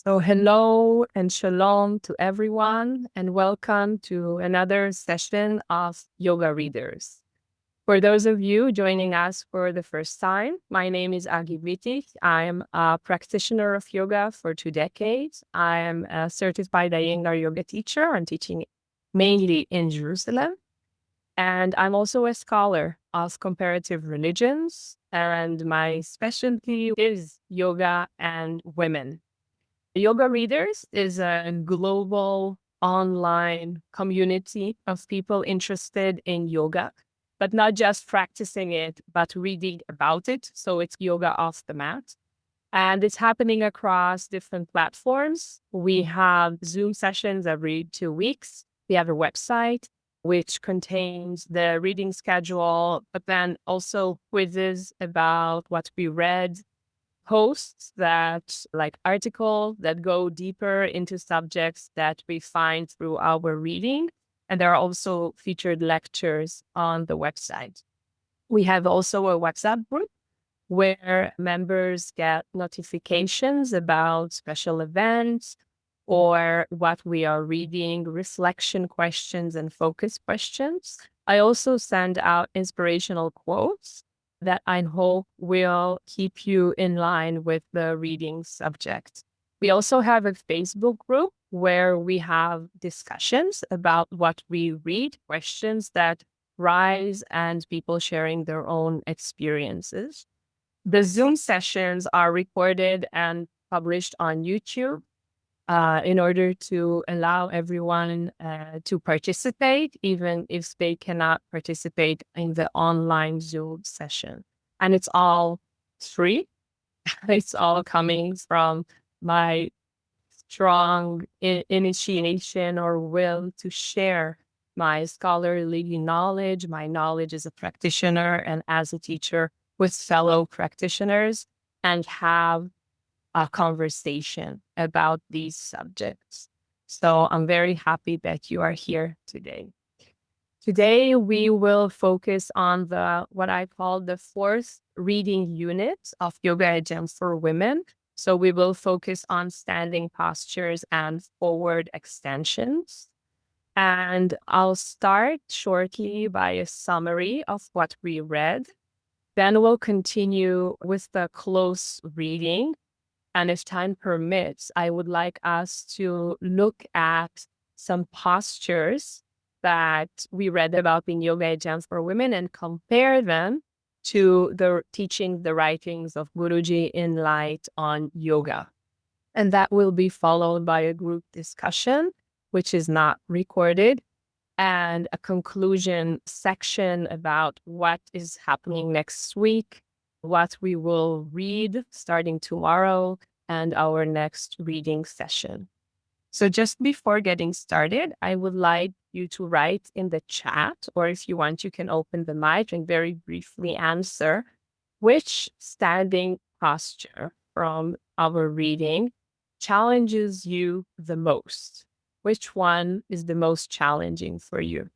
So hello and shalom to everyone, and welcome to another session of Yoga Readers. For those of you joining us for the first time, my name is Agi Wittich. I'm a practitioner of yoga for 2 decades. I am a certified Iyengar yoga teacher. I'm teaching mainly in Jerusalem. And I'm also a scholar of comparative religions, and my specialty is yoga and women. Yoga Readers is a global online community of people interested in yoga, but not just practicing it, but reading about it. So it's yoga off the mat. And it's happening across different platforms. We have Zoom sessions every 2 weeks. We have a website which contains the reading schedule, but then also quizzes about what we read, posts that like articles that go deeper into subjects that we find through our reading. And there are also featured lectures on the website. We have also a WhatsApp group where members get notifications about special events or what we are reading, reflection questions, and focus questions. I also send out inspirational quotes that I hope will keep you in line with the reading subject. We also have a Facebook group where we have discussions about what we read, questions that rise, and people sharing their own experiences. The Zoom sessions are recorded and published on YouTube in order to allow everyone to participate, even if they cannot participate in the online Zoom session. And it's all free. It's all coming from my strong initiation or will to share my scholarly knowledge, my knowledge as a practitioner and as a teacher with fellow practitioners, and have a conversation about these subjects. So I'm very happy that you are here today. Today, we will focus on what I call the fourth reading unit of Yoga Gems for Women. So we will focus on standing postures and forward extensions. And I'll start shortly by a summary of what we read. Then we'll continue with the close reading. And if time permits, I would like us to look at some postures that we read about in Yoga Gems for Women and compare them to the teachings, the writings of Guruji in Light on Yoga. And that will be followed by a group discussion, which is not recorded, and a conclusion section about what is happening next week, what we will read starting tomorrow, and our next reading session. So just before getting started, I would like you to write in the chat, or if you want, you can open the mic and very briefly answer which standing posture from our reading challenges you the most. Which one is the most challenging for you?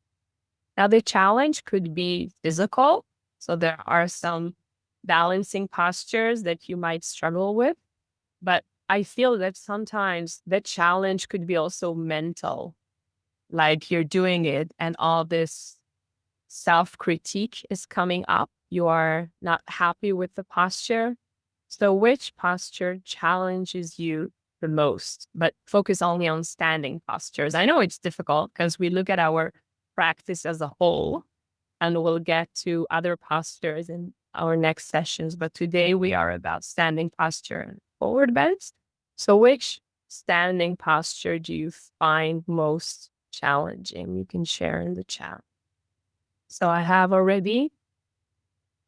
Now, the challenge could be physical. So there are some balancing postures that you might struggle with. But I feel that sometimes the challenge could be also mental, like you're doing it and all this self-critique is coming up. You are not happy with the posture. So which posture challenges you the most? But focus only on standing postures. I know it's difficult because we look at our practice as a whole, and we'll get to other postures in our next sessions. But today we are about standing posture and forward bends. So which standing posture do you find most challenging? You can share in the chat. So I have already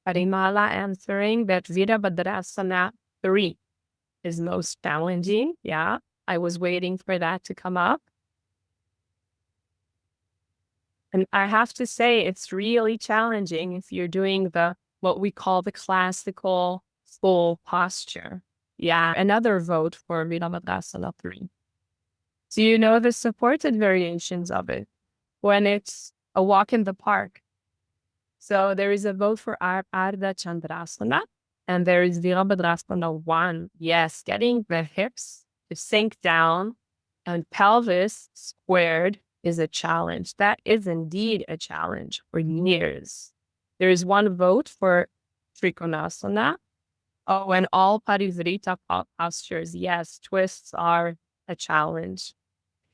Parimala answering that Virabhadrasana 3 is most challenging. Yeah, I was waiting for that to come up. And I have to say, it's really challenging if you're doing what we call the classical full posture. Yeah, another vote for Virabhadrasana 3. So you know the supported variations of it when it's a walk in the park. So there is a vote for Ardha Chandrasana, and there is Virabhadrasana 1. Yes, getting the hips to sink down, and pelvis squared is a challenge. That is indeed a challenge for years. There is one vote for Trikonasana. Oh, and all Parivrita postures. Yes, twists are a challenge.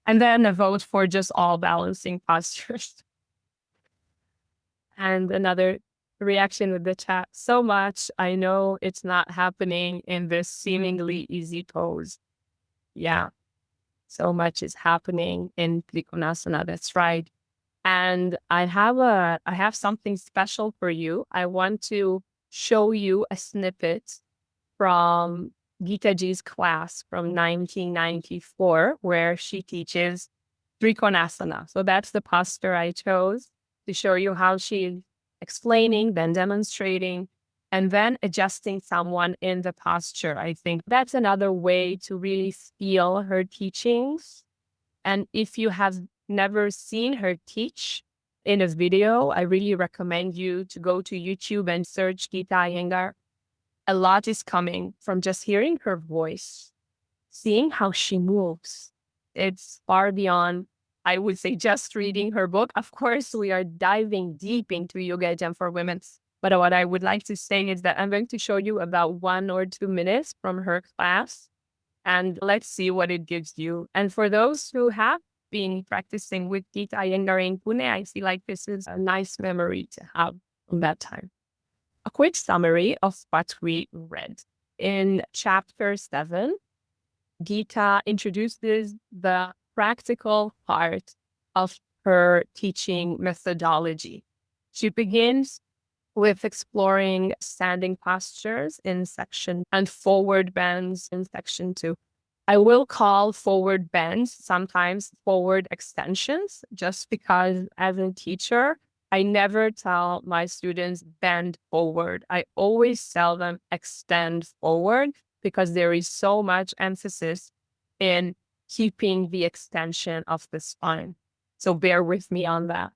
And then a vote for just all balancing postures. And another reaction with the chat. So much. I know it's not happening in this seemingly easy pose. Yeah. So much is happening in Trikonasana. That's right. And I have something special for you. I want to show you a snippet from Geeta Ji's class from 1994, where she teaches Trikonasana. So that's the posture I chose to show you how she's explaining, then demonstrating, and then adjusting someone in the posture. I think that's another way to really feel her teachings. And if you have never seen her teach in a video, I really recommend you to go to YouTube and search Geeta Iyengar. A lot is coming from just hearing her voice, seeing how she moves. It's far beyond, I would say, just reading her book. Of course, we are diving deep into Yoga Jam for Women. But what I would like to say is that I'm going to show you about 1 or 2 minutes from her class, and let's see what it gives you. And for those who have been practicing with Geeta Iyengar in Pune, I feel like this is a nice memory to have from that time. A quick summary of what we read. In chapter 7, Geeta introduces the practical part of her teaching methodology. She begins with exploring standing postures in section and forward bends in section 2. I will call forward bends sometimes forward extensions, just because as a teacher, I never tell my students bend forward. I always tell them extend forward, because there is so much emphasis in keeping the extension of the spine. So bear with me on that.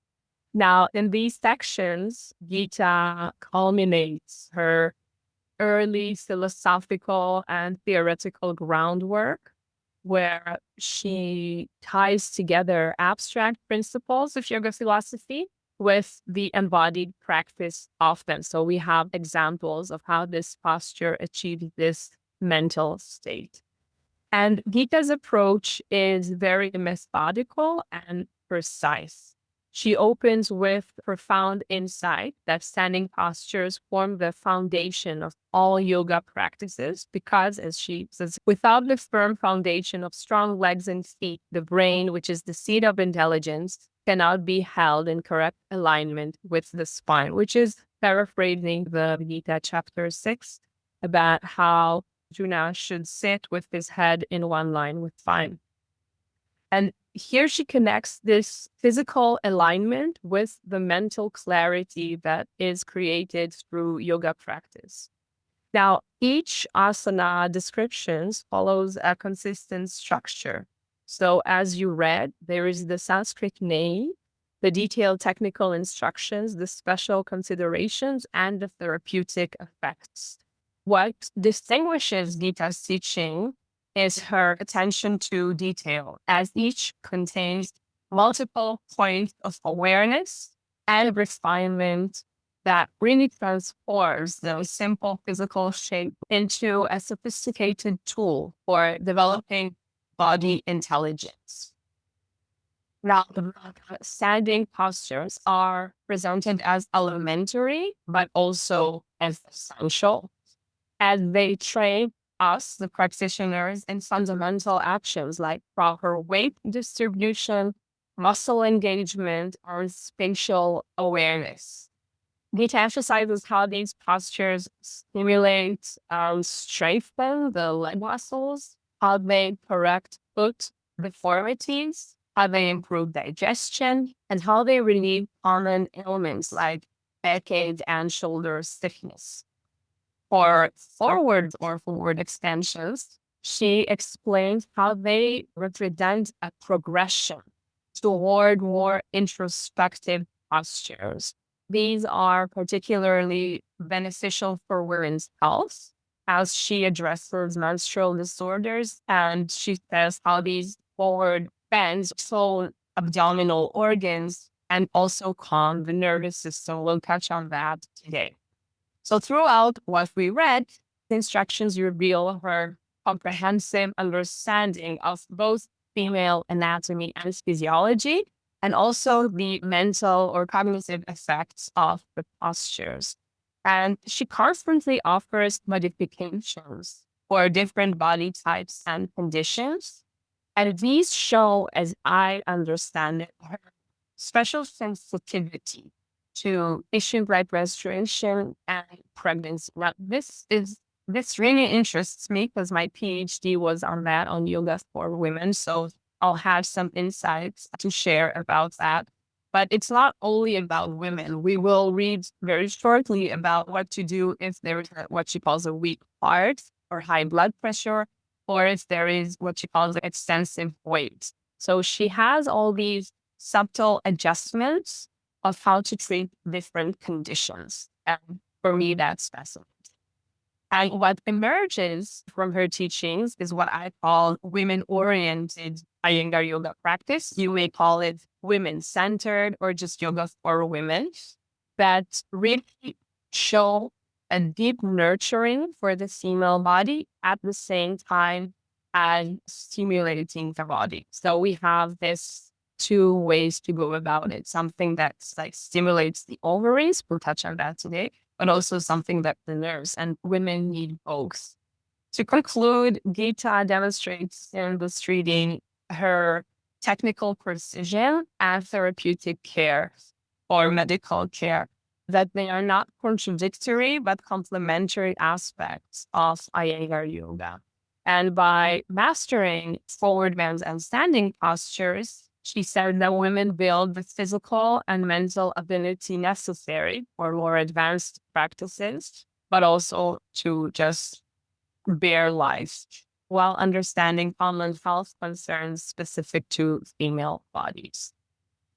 Now, in these sections, Geeta culminates her early philosophical and theoretical groundwork, where she ties together abstract principles of yoga philosophy with the embodied practice of them. So we have examples of how this posture achieves this mental state. And Geeta's approach is very methodical and precise. She opens with profound insight that standing postures form the foundation of all yoga practices, because, as she says, without the firm foundation of strong legs and feet, the brain, which is the seat of intelligence, cannot be held in correct alignment with the spine, which is paraphrasing the Gita chapter 6 about how Arjuna should sit with his head in one line with spine. And here she connects this physical alignment with the mental clarity that is created through yoga practice. Now, each asana descriptions follows a consistent structure. So as you read, there is the Sanskrit name, the detailed technical instructions, the special considerations, and the therapeutic effects. What distinguishes Geeta's teaching is her attention to detail, as each contains multiple points of awareness and refinement that really transforms the simple physical shape into a sophisticated tool for developing body intelligence. Now, the standing postures are presented as elementary, but also as essential, as they train us, the practitioners, in fundamental actions like proper weight distribution, muscle engagement, or spatial awareness. Geeta emphasizes how these postures stimulate and strengthen the leg muscles, how they correct foot deformities, how they improve digestion, and how they relieve common ailments like backache and shoulder stiffness. For forward extensions, she explains how they represent a progression toward more introspective postures. These are particularly beneficial for women's health, as she addresses menstrual disorders. And she says how these forward bends so abdominal organs and also calm the nervous system. We'll touch on that today. So throughout what we read, the instructions reveal her comprehensive understanding of both female anatomy and physiology, and also the mental or cognitive effects of the postures. And she constantly offers modifications for different body types and conditions. And these show, as I understand it, her special sensitivity to issue like restoration and pregnancy. Now, this really interests me because my PhD was on that, on yoga for women. So I'll have some insights to share about that. But it's not only about women. We will read very shortly about what to do if there is what she calls a weak heart or high blood pressure, or if there is what she calls extensive weight. So she has all these subtle adjustments of how to treat different conditions. And for me, that's fascinating. And what emerges from her teachings is what I call women-oriented Iyengar yoga practice. You may call it women-centered or just yoga for women, that really show a deep nurturing for the female body at the same time as stimulating the body. So we have this two ways to go about it. Something that's like stimulates the ovaries, we'll touch on that today, but also something that the nerves, and women need both. To conclude, Geeta demonstrates in this reading her technical precision and therapeutic care or medical care, that they are not contradictory but complementary aspects of Iyengar yoga. And by mastering forward bends and standing postures, she said that women build the physical and mental ability necessary for more advanced practices, but also to just bear life while understanding common health concerns specific to female bodies.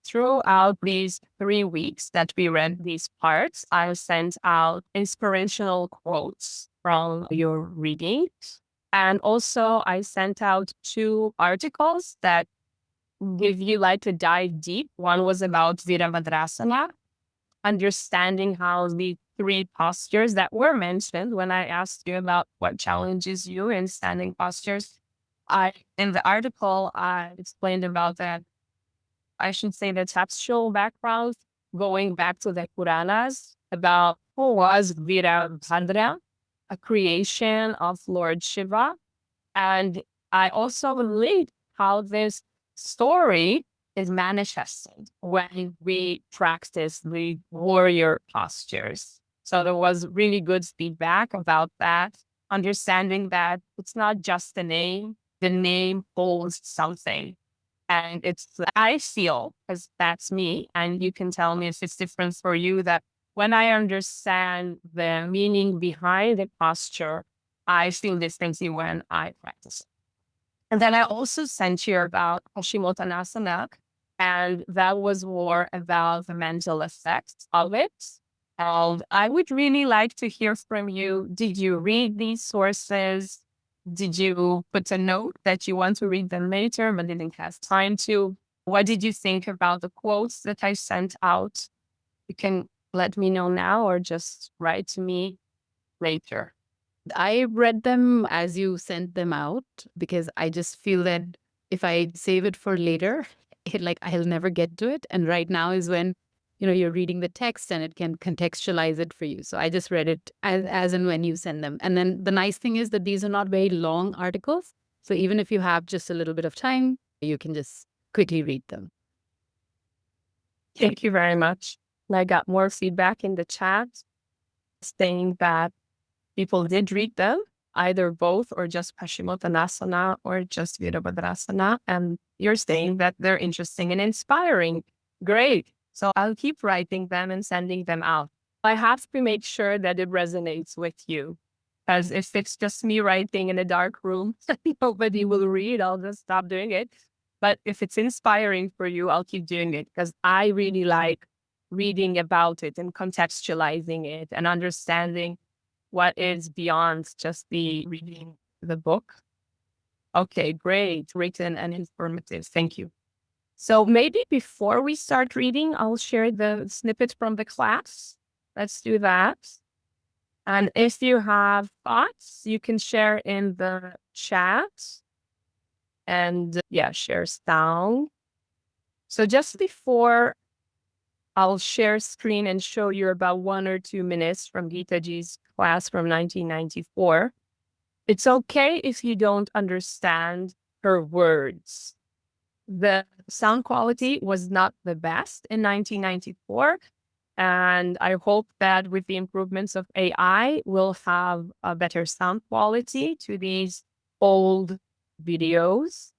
Throughout these 3 weeks that we read these parts, I sent out inspirational quotes from your reading. And also, I sent out 2 articles that give you like to dive deep. One was about Virabhadrasana, understanding how the 3 postures that were mentioned when I asked you about what challenges you in standing postures. In the article, I explained about that. I should say the textual background, going back to the Puranas, about who was Virabhadra, a creation of Lord Shiva. And I also relate how this story is manifested when we practice the warrior postures. So there was really good feedback about that, understanding that it's not just the name holds something. And it's, I feel, because that's me, and you can tell me if it's different for you, that when I understand the meaning behind the posture, I feel differently when I practice it. And then I also sent you about Uttanasana, and that was more about the mental effects of it. And I would really like to hear from you. Did you read these sources? Did you put a note that you want to read them later, but didn't have time to? What did you think about the quotes that I sent out? You can let me know now or just write to me later. I read them as you sent them out because I just feel that if I save it for later, I'll never get to it. And right now is when, you're reading the text and it can contextualize it for you. So I just read it as and when you send them. And then the nice thing is that these are not very long articles. So even if you have just a little bit of time, you can just quickly read them. Thank you very much. And I got more feedback in the chat saying that people did read them, either both or just Paschimottanasana or just Virabhadrasana. And you're saying that they're interesting and inspiring. Great. So I'll keep writing them and sending them out. I have to make sure that it resonates with you. Because if it's just me writing in a dark room, nobody will read, I'll just stop doing it. But if it's inspiring for you, I'll keep doing it because I really like reading about it and contextualizing it and understanding what is beyond just the reading the book. Okay, great. Written and informative. Thank you. So maybe before we start reading, I'll share the snippet from the class. Let's do that. And if you have thoughts, you can share in the chat and share sound. So just before I'll share screen and show you about 1 or 2 minutes from Geeta Ji's class from 1994. It's okay if you don't understand her words. The sound quality was not the best in 1994. And I hope that with the improvements of AI, we'll have a better sound quality to these old videos.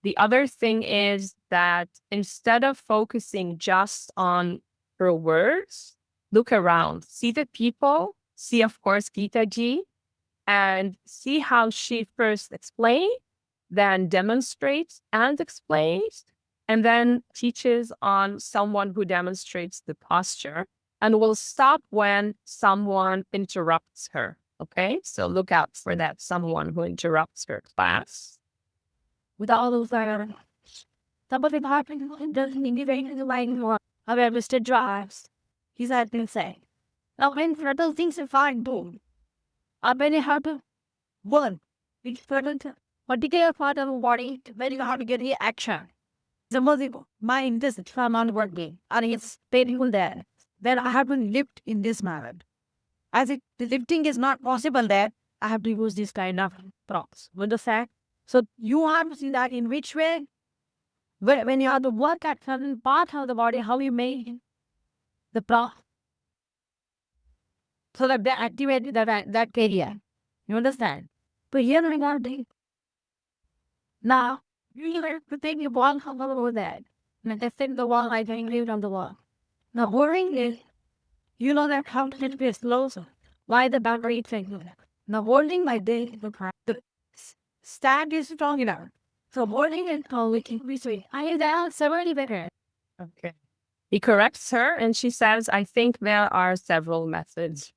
The other thing is that instead of focusing just on her words, look around, see the people, see, of course, Geeta Ji, and see how she first explains, then demonstrates and explains, and then teaches on someone who demonstrates the posture, and will stop when someone interrupts her. Okay, so look out for that someone who interrupts her class. With all those somebody happening doesn't need anything like more. However, Mr. Drives, he's had been saying. Now, when for those things are fine, too. I very hard to one, which particular part of the body, very hard to get the action. The multiple mind is not working, and it's painful there. Then I have to lift in this manner. As if the lifting is not possible there, I have to use this kind of props. Understand? So you have to see that in which way, when you have to work at certain part of the body, how you make the prop, so that they activate that area. You understand? But here regarding now, you have to take the wall over there. And I think the wall I think leave on the wall. Now worrying is, you know that how to be slow, so why the boundary thing? Now holding my day, the stand is strong enough. So holding it, we can be sweet. I am down severely better. Okay. He corrects her and she says, I think there are several methods.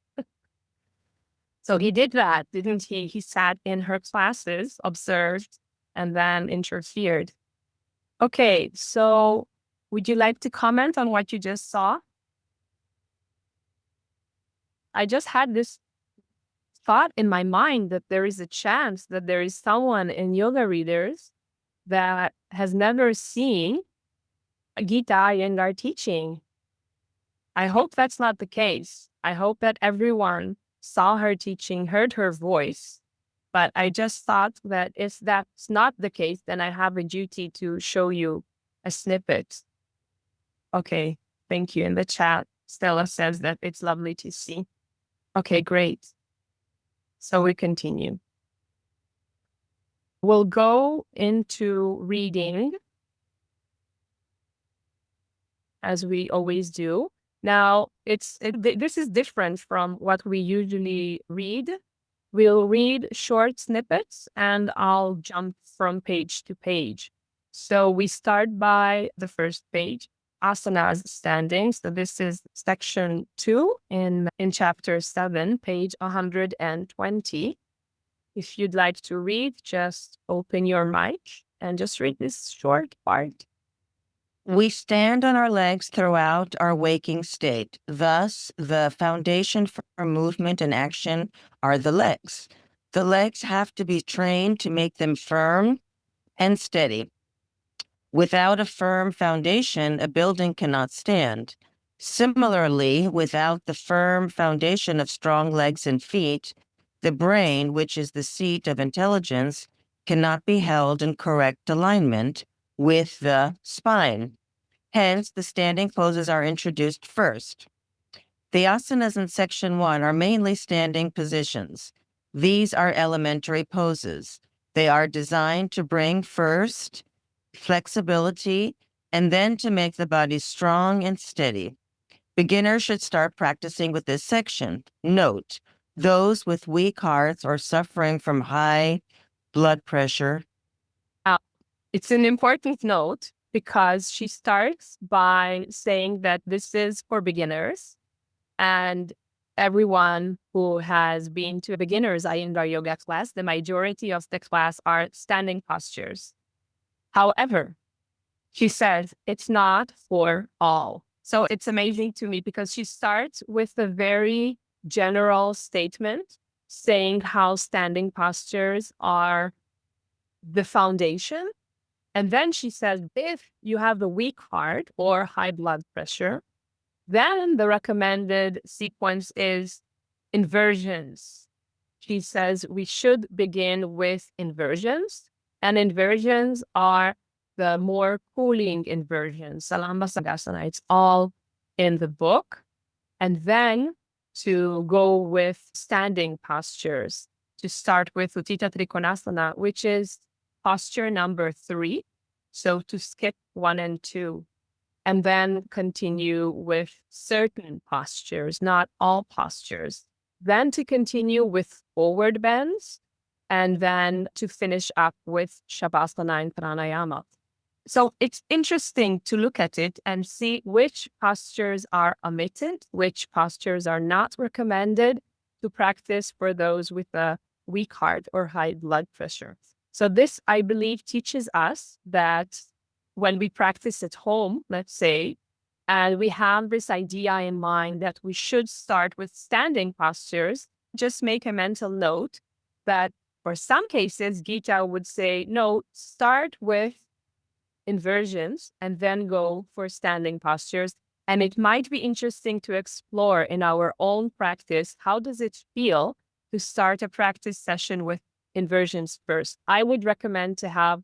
So he did that, didn't he? He sat in her classes, observed, and then interfered. Okay, so would you like to comment on what you just saw? I just had this thought in my mind that there is a chance that there is someone in yoga readers that has never seen Geeta Iyengar teaching. I hope that's not the case. I hope that everyone saw her teaching, heard her voice. But I just thought that if that's not the case, then I have a duty to show you a snippet. Okay, thank you. In the chat, Stella says that it's lovely to see. Okay, great. So we continue. We'll go into reading as we always do. Now, this is different from what we usually read. We'll read short snippets and I'll jump from page to page. So we start by the first page, asanas standing. So this is section 2 in chapter 7, page 120. If you'd like to read, just open your mic and just read this short part. We stand on our legs throughout our waking state. Thus, the foundation for movement and action are the legs. The legs have to be trained to make them firm and steady. Without a firm foundation, a building cannot stand. Similarly, without the firm foundation of strong legs and feet, the brain, which is the seat of intelligence, cannot be held in correct alignment with the spine. Hence, the standing poses are introduced first. The asanas in section 1 are mainly standing positions. These are elementary poses. They are designed to bring first flexibility and then to make the body strong and steady. Beginners should start practicing with this section. Note, those with weak hearts or suffering from high blood pressure. It's an important note because she starts by saying that this is for beginners. And everyone who has been to a beginner's Iyengar yoga class, the majority of the class are standing postures. However, she says it's not for all. So it's amazing to me because she starts with a very general statement saying how standing postures are the foundation. And then she says, if you have a weak heart or high blood pressure, then the recommended sequence is inversions. She says we should begin with inversions, and inversions are the more cooling inversions. Salambasagasana, it's all in the book. And then to go with standing postures, to start with Utthita Trikonasana, which is posture number 3. So to skip 1 and 2, and then continue with certain postures, not all postures. Then to continue with forward bends, and then to finish up with Shavasana and Pranayama. So it's interesting to look at it and see which postures are omitted, which postures are not recommended to practice for those with a weak heart or high blood pressure. So this, I believe, teaches us that when we practice at home, let's say, and we have this idea in mind that we should start with standing postures, just make a mental note that for some cases, Geeta would say, no, start with inversions and then go for standing postures. And it might be interesting to explore in our own practice, how does it feel to start a practice session with inversions first? I would recommend to have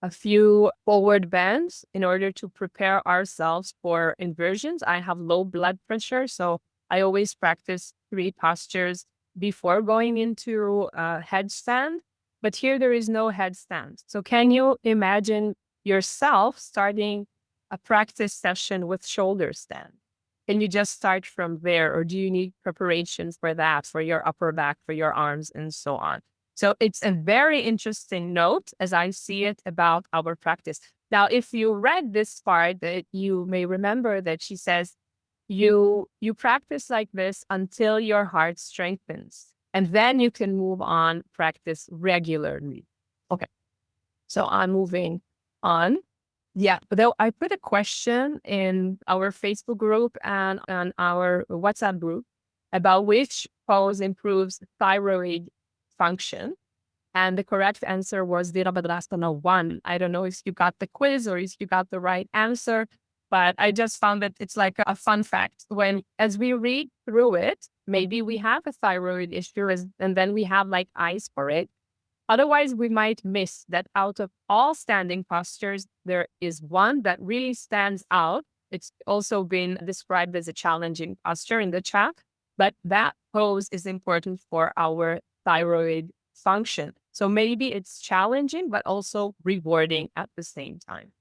a few forward bends in order to prepare ourselves for inversions. I have low blood pressure, so I always practice 3 postures before going into a headstand. But here there is no headstand. So can you imagine yourself starting a practice session with shoulder stand? Can you just start from there, or do you need preparations for that, for your upper back, for your arms, and so on? So it's a very interesting note as I see it about our practice. Now, if you read this part, that you may remember that she says, you practice like this until your heart strengthens, and then you can move on, practice regularly. Okay, so I'm moving on. Yeah, but though I put a question in our Facebook group and on our WhatsApp group about which pose improves thyroid function. And the correct answer was Virabhadrasana 1. I don't know if you got the quiz or if you got the right answer, but I just found that it's like a fun fact. When, as we read through it, maybe we have a thyroid issue and then we have like eyes for it. Otherwise, we might miss that out of all standing postures, there is one that really stands out. It's also been described as a challenging posture in the chat, but that pose is important for our thyroid function. So maybe it's challenging, but also rewarding at the same time.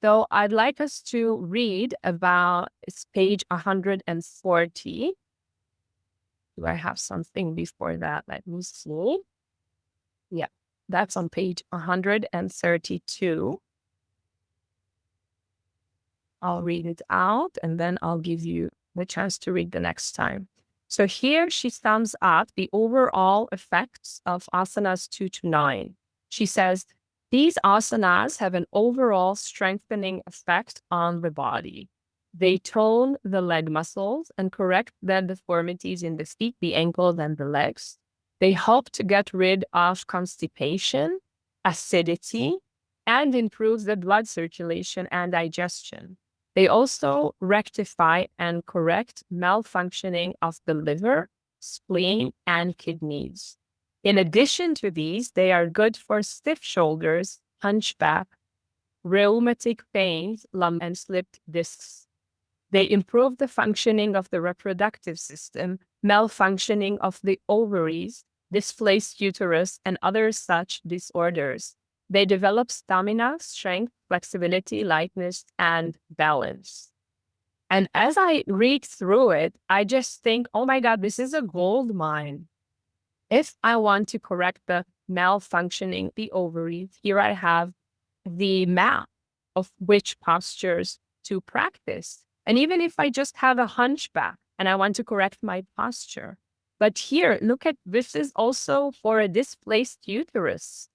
So I'd like us to read about, it's page 140. Do I have something before that? Let me see. Yeah, that's on page 132. I'll read it out and then I'll give you the chance to read the next time. So here she sums up the overall effects of asanas 2 to 9. She says, these asanas have an overall strengthening effect on the body. They tone the leg muscles and correct the deformities in the feet, the ankles, and the legs. They help to get rid of constipation, acidity, and improve the blood circulation and digestion. They also rectify and correct malfunctioning of the liver, spleen, and kidneys. In addition to these, they are good for stiff shoulders, hunchback, rheumatic pains, lumbar, and slipped discs. They improve the functioning of the reproductive system, malfunctioning of the ovaries, displaced uterus, and other such disorders. They develop stamina, strength, flexibility, lightness, and balance. And as I read through it, I just think, oh my God, this is a gold mine. If I want to correct the malfunctioning the ovaries, here I have the map of which postures to practice. And even if I just have a hunchback and I want to correct my posture. But here, look at this is also for a displaced uterus.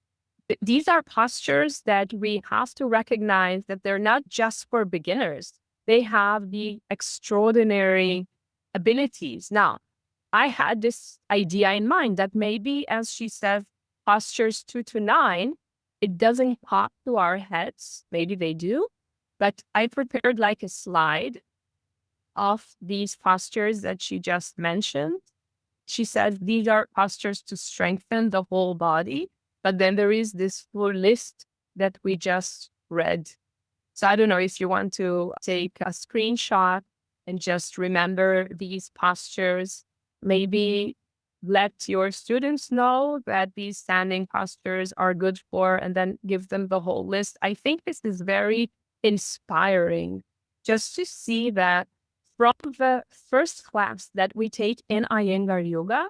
These are postures that we have to recognize that they're not just for beginners. They have the extraordinary abilities. Now, I had this idea in mind that maybe, as she says, postures 2 to 9, it doesn't pop to our heads. Maybe they do. But I prepared like a slide of these postures that she just mentioned. She said these are postures to strengthen the whole body. But then there is this full list that we just read. So I don't know if you want to take a screenshot and just remember these postures. Maybe let your students know that these standing postures are good for, and then give them the whole list. I think this is very inspiring just to see that from the first class that we take in Iyengar Yoga,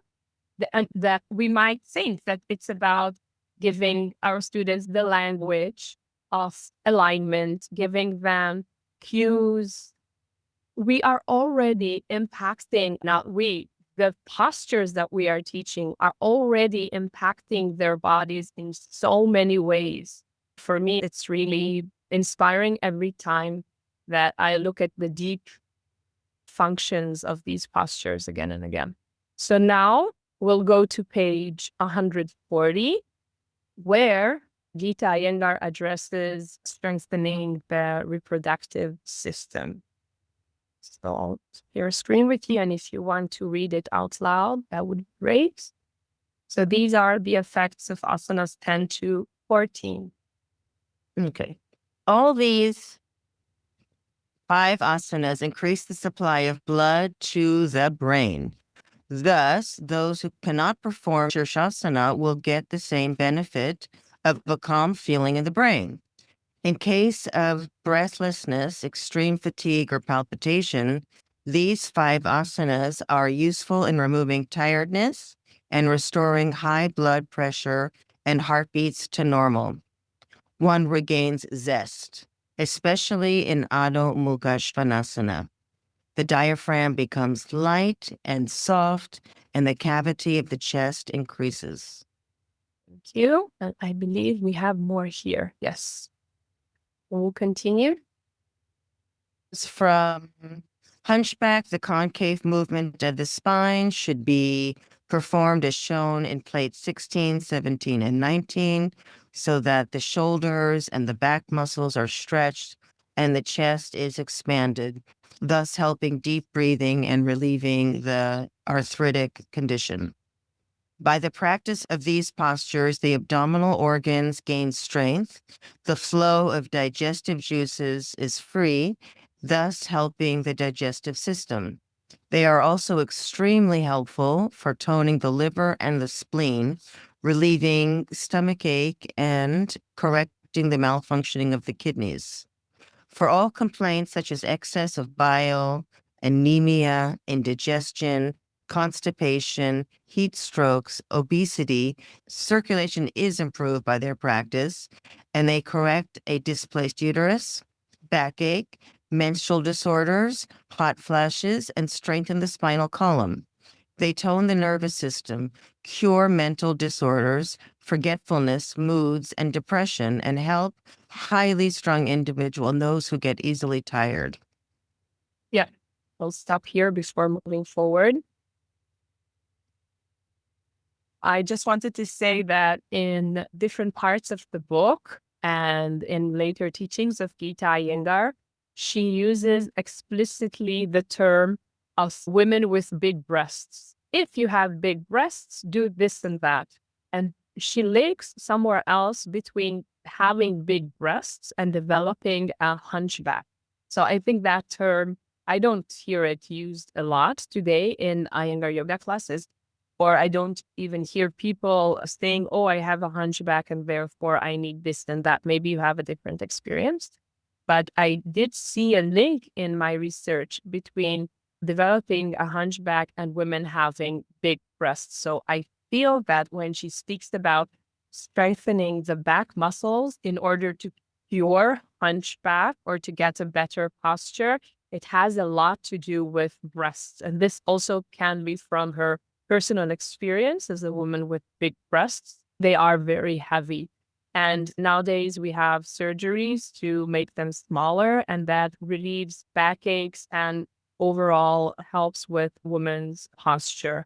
that we might think that it's about giving our students the language of alignment, giving them cues. We are already impacting, not we, the postures that we are teaching are already impacting their bodies in so many ways. For me, it's really inspiring every time that I look at the deep functions of these postures again and again. So now we'll go to page 140, where Geeta Iyengar addresses strengthening the reproductive system. So I'll share a screen with you, and if you want to read it out loud, that would be great. So these are the effects of asanas 10 to 14. Okay. All these 5 asanas increase the supply of blood to the brain. Thus, those who cannot perform Shirshasana will get the same benefit of a calm feeling in the brain. In case of breathlessness, extreme fatigue, or palpitation, these 5 asanas are useful in removing tiredness and restoring high blood pressure and heartbeats to normal. One regains zest, especially in Adho Mukha Svanasana. The diaphragm becomes light and soft, and the cavity of the chest increases. Thank you. And I believe we have more here. Yes. We'll continue. From hunchback, the concave movement of the spine should be performed as shown in plate 16, 17, and 19, so that the shoulders and the back muscles are stretched and the chest is expanded, thus helping deep breathing and relieving the arthritic condition. By the practice of these postures, the abdominal organs gain strength, the flow of digestive juices is free, thus helping the digestive system. They are also extremely helpful for toning the liver and the spleen, relieving stomach ache, and correcting the malfunctioning of the kidneys. For all complaints such as excess of bile, anemia, indigestion, constipation, heat strokes, obesity, circulation is improved by their practice, and they correct a displaced uterus, backache, menstrual disorders, hot flashes, and strengthen the spinal column. They tone the nervous system, cure mental disorders, forgetfulness, moods, and depression, and help highly strung individuals and those who get easily tired. Yeah. We'll stop here before moving forward. I just wanted to say that in different parts of the book and in later teachings of Geeta Iyengar, she uses explicitly the term of women with big breasts. If you have big breasts, do this and that. And she links somewhere else between having big breasts and developing a hunchback. So I think that term, I don't hear it used a lot today in Iyengar yoga classes, or I don't even hear people saying, oh, I have a hunchback and therefore I need this and that. Maybe you have a different experience. But I did see a link in my research between developing a hunchback and women having big breasts. So I feel that when she speaks about strengthening the back muscles in order to cure hunchback or to get a better posture, it has a lot to do with breasts. And this also can be from her personal experience as a woman with big breasts. They are very heavy. And nowadays we have surgeries to make them smaller, and that relieves backaches and overall helps with women's posture.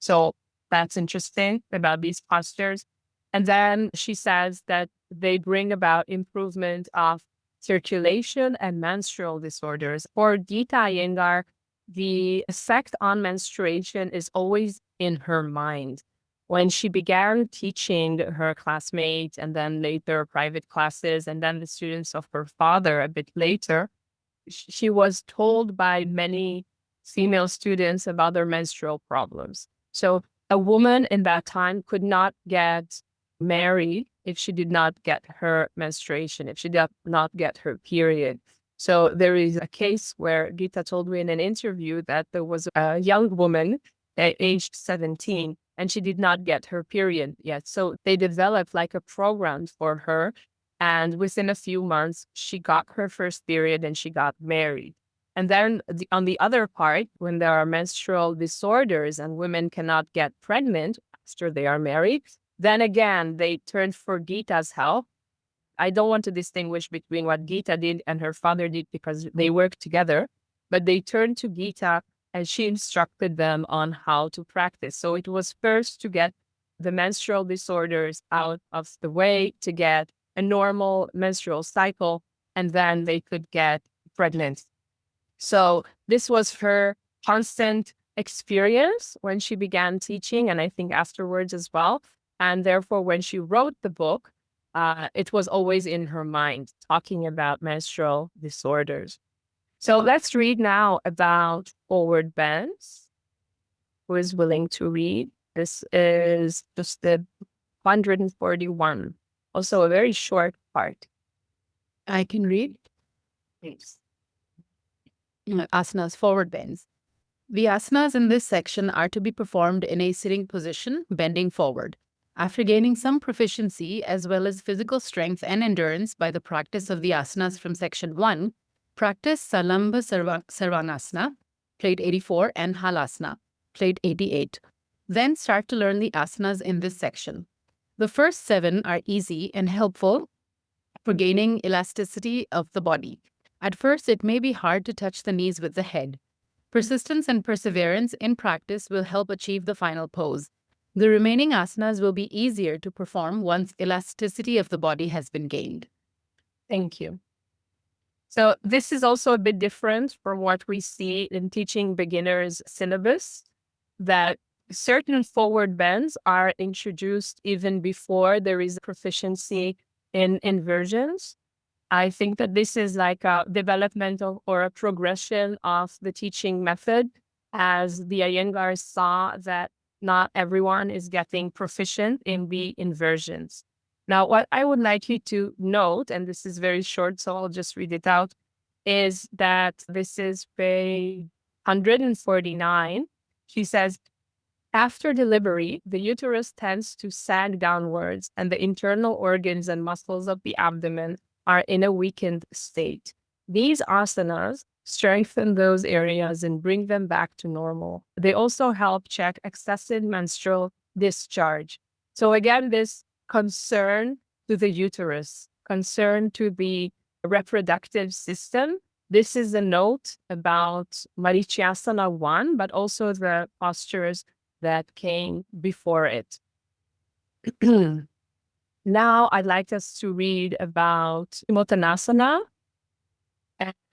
So that's interesting about these postures. And then she says that they bring about improvement of circulation and menstrual disorders. For Geeta Iyengar, the effect on menstruation is always in her mind. When she began teaching her classmates and then later private classes and then the students of her father a bit later, she was told by many female students about their menstrual problems. So a woman in that time could not get married if she did not get her menstruation, if she did not get her period. So there is a case where Geeta told me in an interview that there was a young woman aged 17 and she did not get her period yet. So they developed like a program for her. And within a few months, she got her first period and she got married. And then on the other part, when there are menstrual disorders and women cannot get pregnant after they are married, then again, they turned for Geeta's help. I don't want to distinguish between what Geeta did and her father did because they worked together, but they turned to Geeta and she instructed them on how to practice. So it was first to get the menstrual disorders out of the way, to get a normal menstrual cycle, and then they could get pregnant. So this was her constant experience when she began teaching, and I think afterwards as well. And therefore, when she wrote the book, it was always in her mind, talking about menstrual disorders. So let's read now about forward bends. Who is willing to read? This is just the 141. Also a very short part. I can read. Please. Asanas, forward bends. The asanas in this section are to be performed in a sitting position, bending forward. After gaining some proficiency as well as physical strength and endurance by the practice of the asanas from section 1, practice Salamba Sarvanasana, plate 84, and Halasana, plate 88. Then start to learn the asanas in this section. The first 7 are easy and helpful for gaining elasticity of the body. At first, it may be hard to touch the knees with the head. Persistence and perseverance in practice will help achieve the final pose. The remaining asanas will be easier to perform once elasticity of the body has been gained. Thank you. So this is also a bit different from what we see in teaching beginners syllabus, that certain forward bends are introduced even before there is proficiency in inversions. I think that this is like a developmental or a progression of the teaching method, as the Iyengars saw that not everyone is getting proficient in the inversions. Now, what I would like you to note, and this is very short, so I'll just read it out, is that this is page 149. She says, after delivery, the uterus tends to sag downwards, and the internal organs and muscles of the abdomen are in a weakened state. These asanas strengthen those areas and bring them back to normal. They also help check excessive menstrual discharge. So again, this concern to the uterus, concern to the reproductive system. This is a note about Marityasana 1, but also the postures that came before it. Now I'd like us to read about Uttanasana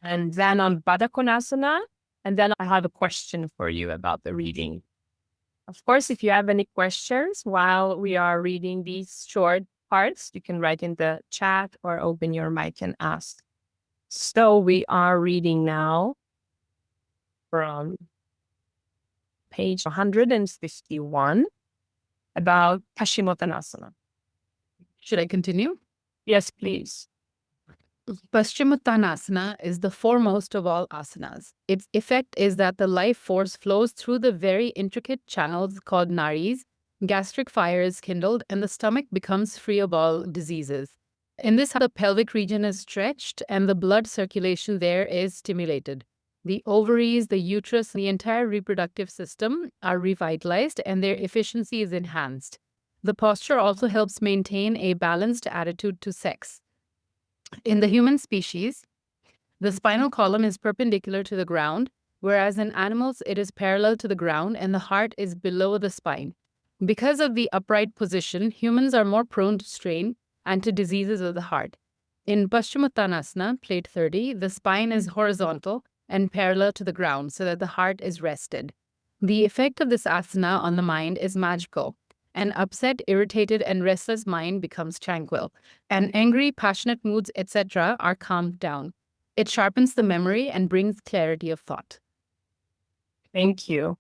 and then on Baddha Konasana, and then I have a question for you about the reading. Of course, if you have any questions while we are reading these short parts, you can write in the chat or open your mic and ask. So we are reading now from page 151 about Paschimottanasana. Should I continue? Yes, please. Paschimottanasana is the foremost of all asanas. Its effect is that the life force flows through the very intricate channels called nadis, gastric fire is kindled, and the stomach becomes free of all diseases. In this, the pelvic region is stretched and the blood circulation there is stimulated. The ovaries, the uterus, the entire reproductive system are revitalized and their efficiency is enhanced. The posture also helps maintain a balanced attitude to sex. In the human species, the spinal column is perpendicular to the ground, whereas in animals it is parallel to the ground and the heart is below the spine. Because of the upright position, humans are more prone to strain and to diseases of the heart. In Paschimottanasana, plate 30, the spine is horizontal and parallel to the ground so that the heart is rested. The effect of this asana on the mind is magical. An upset, irritated, and restless mind becomes tranquil, and angry, passionate moods, etc., are calmed down. It sharpens the memory and brings clarity of thought. Thank you.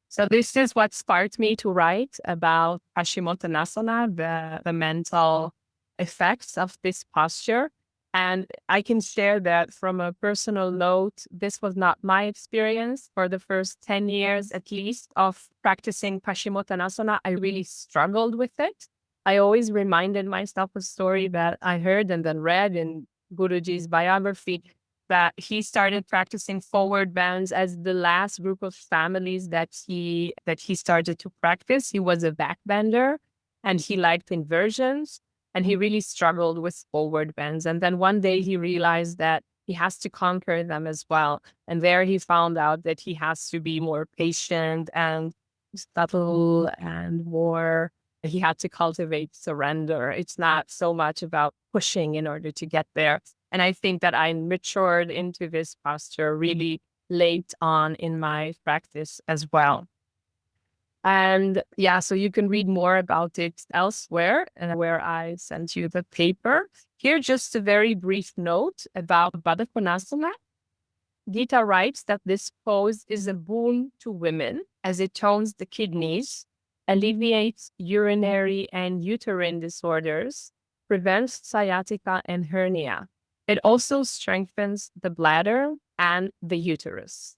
So this is what sparked me to write about Paschimottanasana, the mental effects of this posture. And I can share that from a personal note, this was not my experience. For the first 10 years, at least, of practicing Paschimottanasana, I really struggled with it. I always reminded myself a story that I heard and then read in Guruji's biography, that he started practicing forward bends as the last group of families that he started to practice. He was a backbender and he liked inversions and he really struggled with forward bends. And then one day he realized that he has to conquer them as well. And there he found out that he has to be more patient and subtle and more, he had to cultivate surrender. It's not so much about pushing in order to get there. And I think that I matured into this posture really late on in my practice as well. And yeah, so you can read more about it elsewhere and where I sent you the paper. Here, just a very brief note about Baddha Konasana. Geeta writes that this pose is a boon to women as it tones the kidneys, alleviates urinary and uterine disorders, prevents sciatica and hernia. It also strengthens the bladder and the uterus.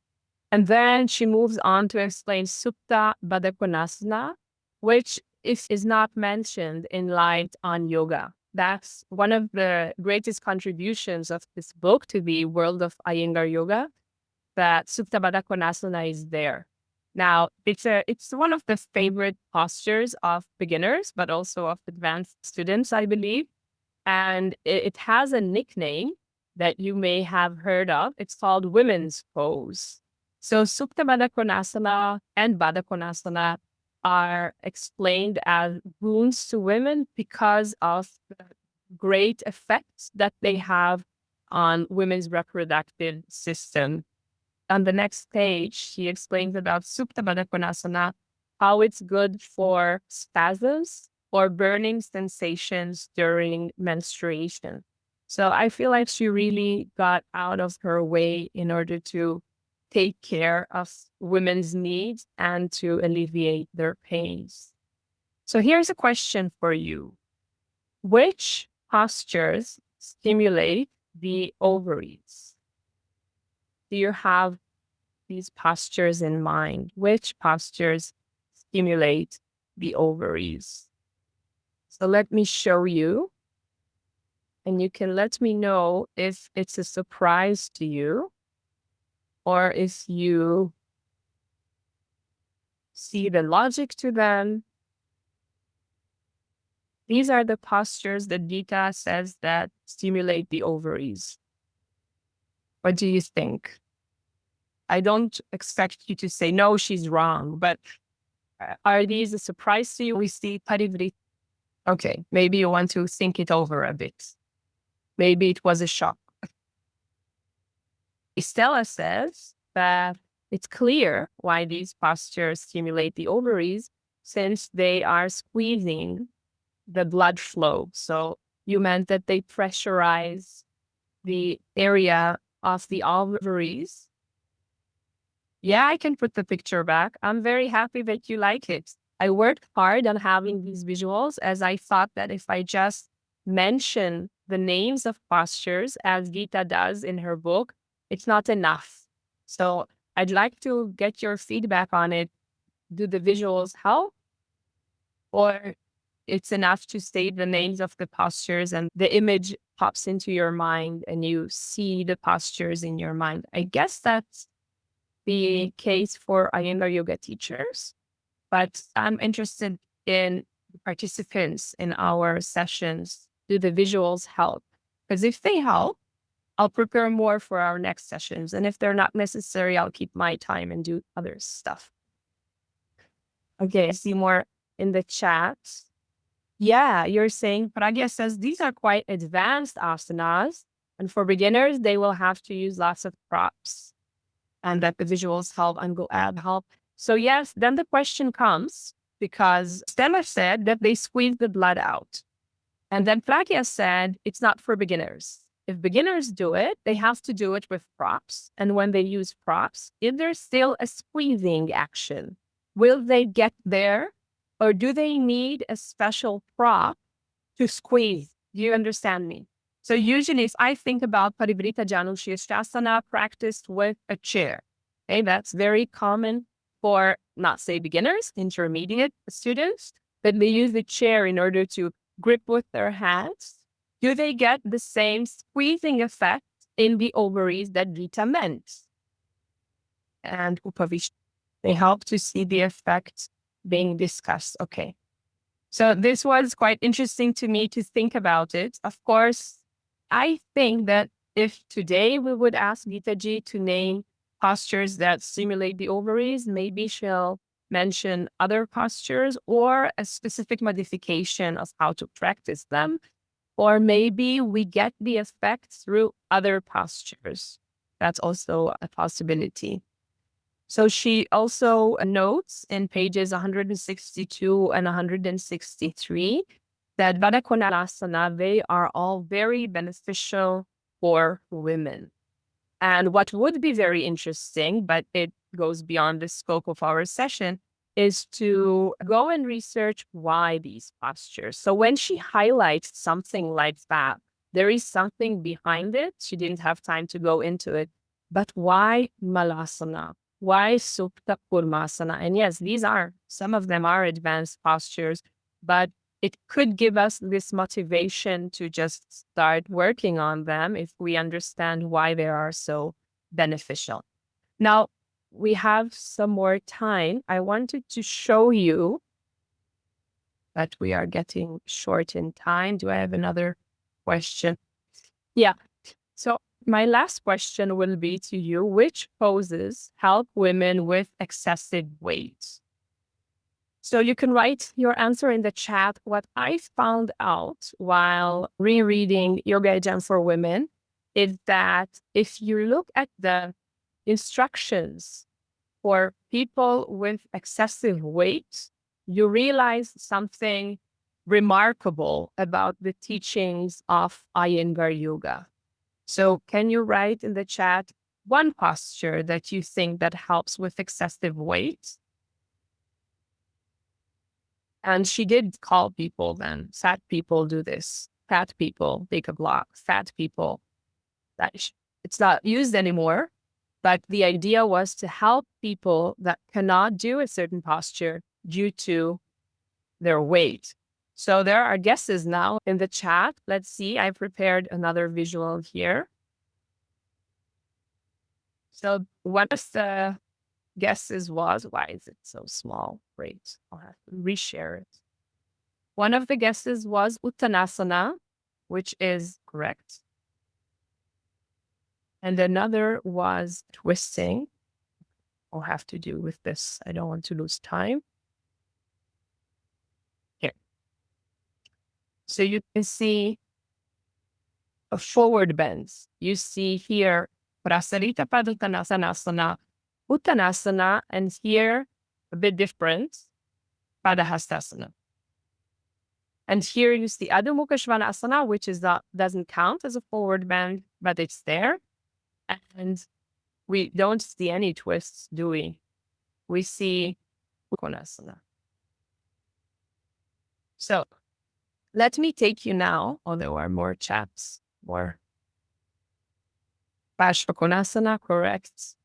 And then she moves on to explain Supta Baddha Konasana, which is not mentioned in Light on Yoga. That's one of the greatest contributions of this book to the world of Iyengar Yoga, that Supta Baddha Konasana is there. Now, it's one of the favorite postures of beginners, but also of advanced students, I believe. And it has a nickname that you may have heard of. It's called women's pose. So Supta Baddha Konasana and Baddha Konasana are explained as boons to women because of the great effects that they have on women's reproductive system. On the next page, she explains about Supta Baddha Konasana, how it's good for spasms or burning sensations during menstruation. So I feel like she really got out of her way in order to take care of women's needs and to alleviate their pains. So here's a question for you. Which postures stimulate the ovaries? Do you have these postures in mind? Which postures stimulate the ovaries? So let me show you, and you can let me know if it's a surprise to you or if you see the logic to them. These are the postures that Geeta says that stimulate the ovaries. What do you think? I don't expect you to say, no, she's wrong, but are these a surprise to you? We see parivrit. Okay, maybe you want to think it over a bit. Maybe it was a shock. Stella says that it's clear why these postures stimulate the ovaries, since they are squeezing the blood flow. So you meant that they pressurize the area of the ovaries. Yeah, I can put the picture back. I'm very happy that you like it. I worked hard on having these visuals, as I thought that if I just mention the names of postures, as Geeta does in her book, it's not enough. So I'd like to get your feedback on it. Do the visuals help? Or it's enough to say the names of the postures and the image pops into your mind and you see the postures in your mind. I guess that's the case for Iyengar yoga teachers, but I'm interested in participants in our sessions. Do the visuals help? Because if they help, I'll prepare more for our next sessions. And if they're not necessary, I'll keep my time and do other stuff. Okay, I see more in the chat. Yeah, you're saying, Pragya says these are quite advanced asanas. And for beginners, they will have to use lots of props and that the visuals help and go add help. So yes, then the question comes because Stella said that they squeeze the blood out. And then Pragya said it's not for beginners. If beginners do it, they have to do it with props. And when they use props, if there's still a squeezing action, will they get there? Or do they need a special prop to squeeze? Do you understand me? So usually if I think about Parivrita Janushirshasana practiced with a chair, okay, that's very common for not say beginners, intermediate students, but they use the chair in order to grip with their hands. Do they get the same squeezing effect in the ovaries that Geeta meant? And Upavish, they help to see the effect being discussed. Okay. So this was quite interesting to me to think about it. Of course, I think that if today we would ask Geeta ji to name postures that stimulate the ovaries, maybe she'll mention other postures or a specific modification of how to practice them. Or maybe we get the effect through other postures. That's also a possibility. So she also notes in pages 162 and 163 that Vadakonasana, they are all very beneficial for women. And what would be very interesting, but it goes beyond the scope of our session, is to go and research why these postures. So when she highlights something like that, there is something behind it. She didn't have time to go into it. But why Malasana? Why Supta Kurmasana? And yes, some of them are advanced postures, but it could give us this motivation to just start working on them if we understand why they are so beneficial. Now, we have some more time. I wanted to show you that we are getting short in time. Do I have another question? Yeah. So my last question will be to you. Which poses help women with excessive weight? So you can write your answer in the chat. What I found out while rereading Yoga Jam for Women is that if you look at the instructions for people with excessive weight, you realize something remarkable about the teachings of Iyengar Yoga. So can you write in the chat one posture that you think that helps with excessive weight? And she did call people then. Fat people do this. Fat people take a block. Fat people. It's not used anymore. But the idea was to help people that cannot do a certain posture due to their weight. So there are guesses now in the chat. Let's see. I prepared another visual here. So one of the guesses was, why is it so small? Great. I'll have to reshare it. One of the guesses was Uttanasana, which is correct. And another was twisting. I'll have to do with this. I don't want to lose time. Here. So you can see a forward bends. You see here, Prasarita Paduttanasana, Uttanasana, and here, a bit different, Padahastasana. And here you see Adho Mukha Svanasana, which doesn't count as a forward bend, but it's there. And we don't see any twists, do we? We see Konasana. So let me take you now, although there are more chats, more. Pashvakonasana, correct.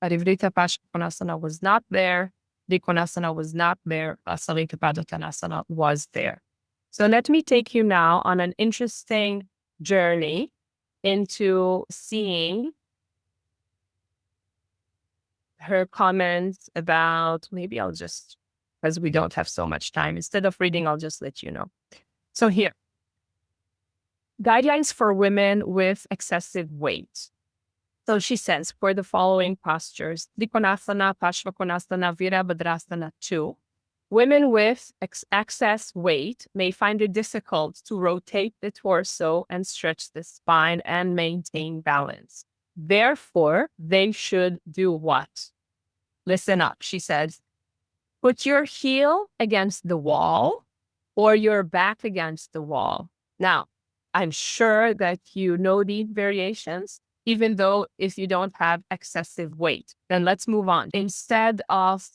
Parivrita Pashvakonasana was not there. Dikonasana was not there. Asarika Padottanasana was there. So let me take you now on an interesting journey into seeing her comments about, maybe I'll just, because we don't have so much time, instead of reading, I'll just let you know. So here, guidelines for women with excessive weight. So she says, for the following postures, Trikonasana, Pashvakonasana, Virabhadrasana 2, women with excess weight may find it difficult to rotate the torso and stretch the spine and maintain balance. Therefore, they should do what? Listen up, she says. Put your heel against the wall or your back against the wall. Now, I'm sure that you know these variations, even though if you don't have excessive weight. Then let's move on. Instead of,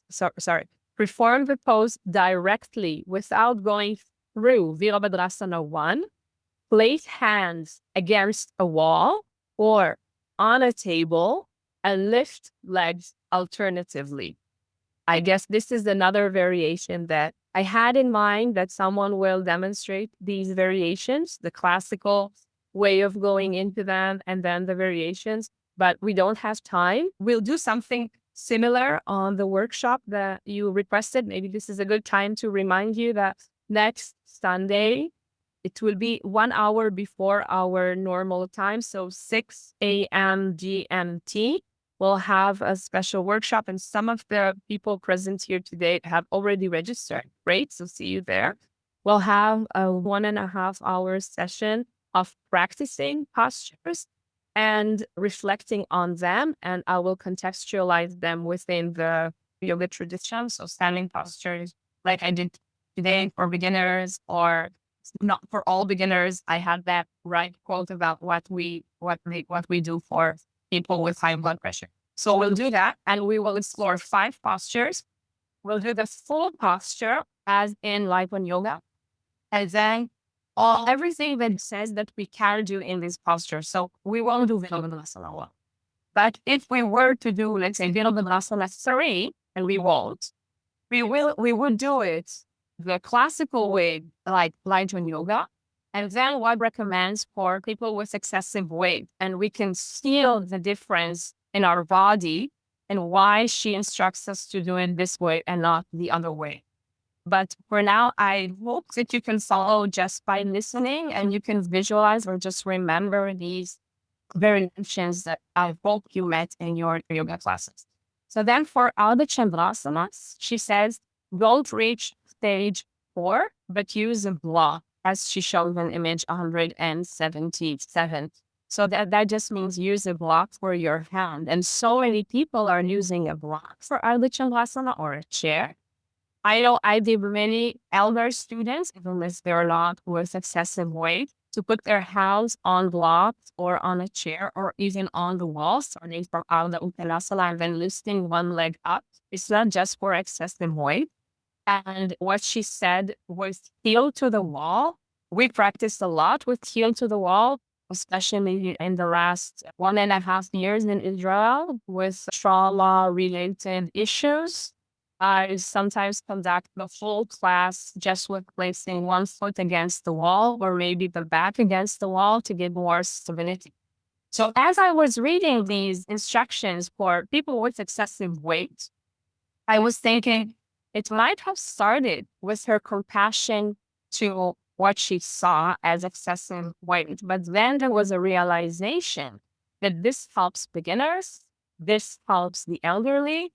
perform the pose directly without going through Virabhadrasana 1. Place hands against a wall or on a table and lift legs alternatively. I guess this is another variation that I had in mind that someone will demonstrate these variations, the classical way of going into them and then the variations, but we don't have time. We'll do something similar on the workshop that you requested. Maybe this is a good time to remind you that next Sunday, it will be 1 hour before our normal time, so 6 a.m. GMT. We'll have a special workshop, and some of the people present here today have already registered. Great, so see you there. We'll have a 1.5 hour session of practicing postures and reflecting on them, and I will contextualize them within the yoga tradition. So standing postures, like I did today for beginners, or not for all beginners. I had that right quote about what we do for people with high blood pressure. So we'll do that, and we will explore 5 postures. We'll do the full posture as in Lipon Yoga, and then everything that says that we can do in this posture. So we won't do Virabhadrasana 1. But if we were to do, let's say, Virabhadrasana 3, and we won't, we would do it the classical way, like Lipon Yoga, and then what recommends for people with excessive weight. And we can feel the difference in our body and why she instructs us to do it this way and not the other way. But for now, I hope that you can follow just by listening and you can visualize or just remember these variations that I hope you met in your yoga classes. So then for Ardha Chandrasanas, she says, don't reach stage 4, but use a block, as she showed in image 177. So that just means use a block for your hand. And so many people are using a block for Ardha Chandrasana or a chair. I know I did many elder students, even if they're not with excessive weight, to put their hands on blocks or on a chair or even on the wall, starting from Ardha Uttanasana and then lifting one leg up. It's not just for excessive weight. And what she said was heel to the wall. We practiced a lot with heel to the wall, especially in the last 1.5 years in Israel with trauma-related issues. I sometimes conduct the full class just with placing one foot against the wall or maybe the back against the wall to give more stability. So as I was reading these instructions for people with excessive weight, I was thinking, it might have started with her compassion to what she saw as excessive weight. But then there was a realization that this helps beginners, this helps the elderly,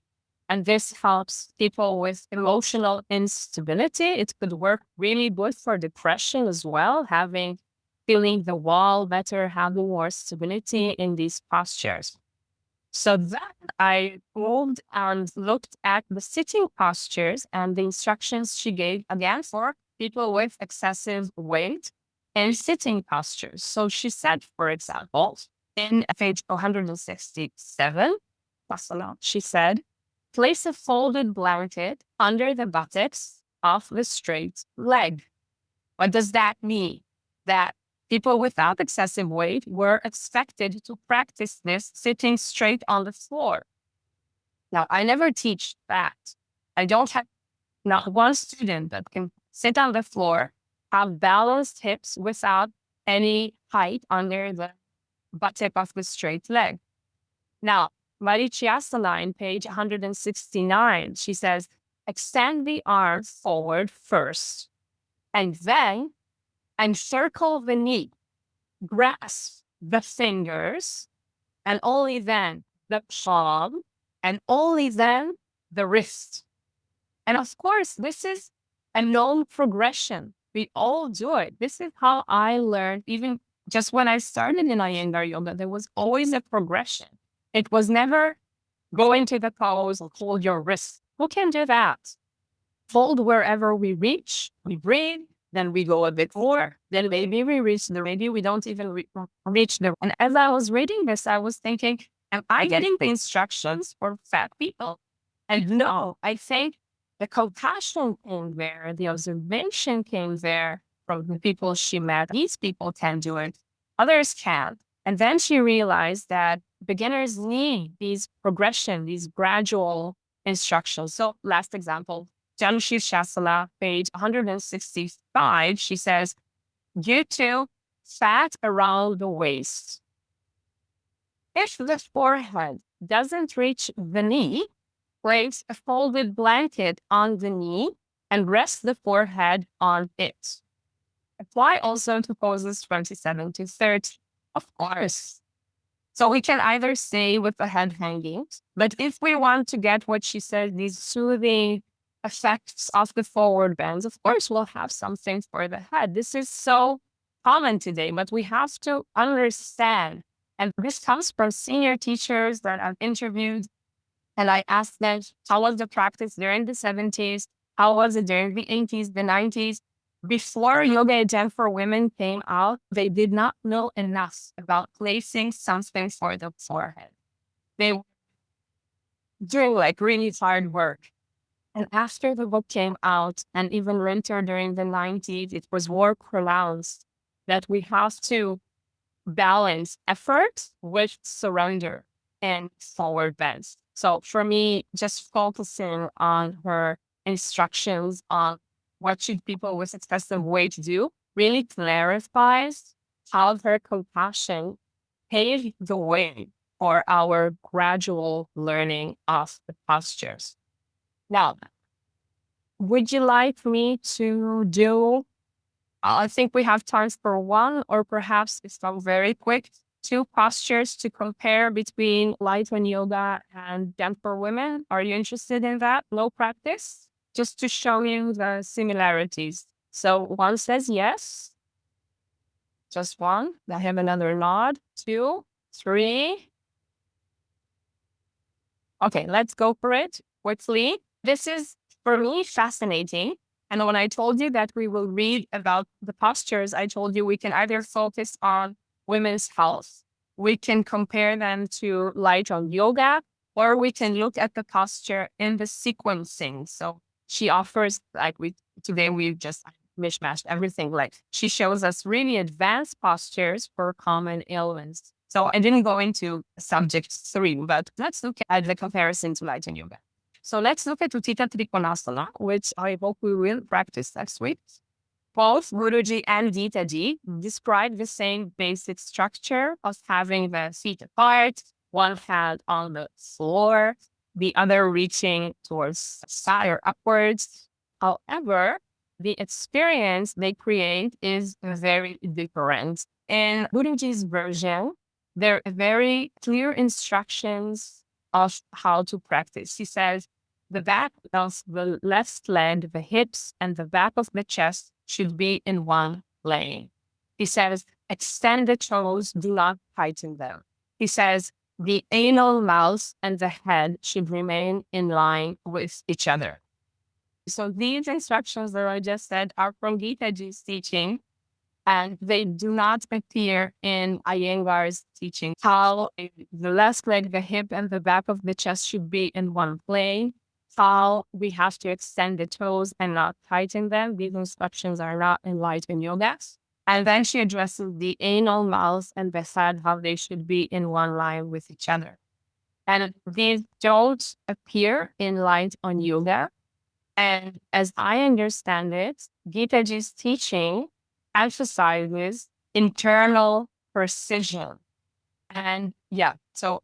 and this helps people with emotional instability. It could work really good for depression as well, feeling the wall better, having more stability in these postures. So then I moved and looked at the sitting postures and the instructions she gave again for people with excessive weight and sitting postures. So she said, for example, in page 167, she said, place a folded blanket under the buttocks of the straight leg. What does that mean? That people without excessive weight were expected to practice this sitting straight on the floor. Now, I never teach that. I don't have not one student that can sit on the floor have balanced hips without any height under the buttock of the straight leg. Now, Marichiasana in page 169, she says, extend the arms forward first, and then encircle the knee, grasp the fingers, and only then the palm, and only then the wrist. And of course, this is a known progression. We all do it. This is how I learned, even just when I started in Iyengar yoga, there was always a progression. It was never go into the pose, hold your wrist. Who can do that? Fold wherever we reach, we breathe, then we go a bit more, then maybe we reach the, maybe we don't even reach the. And as I was reading this, I was thinking, am I getting the instructions for fat people? And no, I think the compassion came there, the observation came there from the people she met. These people can do it, others can't. And then she realized that beginners need these progression, these gradual instructions. So last example, Janshi Shasala, page 165, she says, due to fat around the waist, if the forehead doesn't reach the knee, place a folded blanket on the knee and rest the forehead on it. Apply also to poses 27 to 30, of course. So we can either stay with the head hanging, but if we want to get what she said, these soothing effects of the forward bends, of course, we'll have something for the head. This is so common today, but we have to understand. And this comes from senior teachers that I've interviewed. And I asked them, how was the practice during the 70s? How was it during the 80s, the 90s? Before Yoga Again for Women came out, they did not know enough about placing something for the forehead. They were doing like really hard work. And after the book came out, and even later during the 90s, it was more pronounced that we have to balance effort with surrender and forward bends. So for me, just focusing on her instructions on what should people with excessive weight do really clarifies how her compassion paved the way for our gradual learning of the postures. Now, would you like me to do, I think we have time for one, or perhaps it's not very quick, two postures to compare between light and yoga and dance for women. Are you interested in that? No practice, just to show you the similarities. So one says yes. Just one. I have another nod. 2, 3. Okay, let's go for it quickly. This is, for me, fascinating. And when I told you that we will read about the postures, I told you we can either focus on women's health, we can compare them to light on yoga, or we can look at the posture in the sequencing. So she offers, like today we just mishmashed everything. Like she shows us really advanced postures for common ailments. So I didn't go into subject 3, but let's look at the comparison to light and yoga. So let's look at Utthita Trikonasana, which I hope we will practice next week. Both Guruji and Geeta Ji describe the same basic structure of having the feet apart, one hand on the floor, the other reaching towards the side or upwards. However, the experience they create is very different. In Guruji's version, there are very clear instructions of how to practice. He says, the back of the left leg, the hips, and the back of the chest should be in one plane. He says, extend the toes, do not tighten them. He says, the anal mouth and the head should remain in line with each other. So these instructions that I just said are from Geeta Ji's teaching, and they do not appear in Iyengar's teaching. How the left leg, the hip, and the back of the chest should be in one plane. How we have to extend the toes and not tighten them. These instructions are not in light and yoga. And then she addresses the anal, mouth, and the head, how they should be in one line with each other. And these don't appear in light on yoga. And as I understand it, Geetaji's teaching emphasizes internal precision. And yeah, so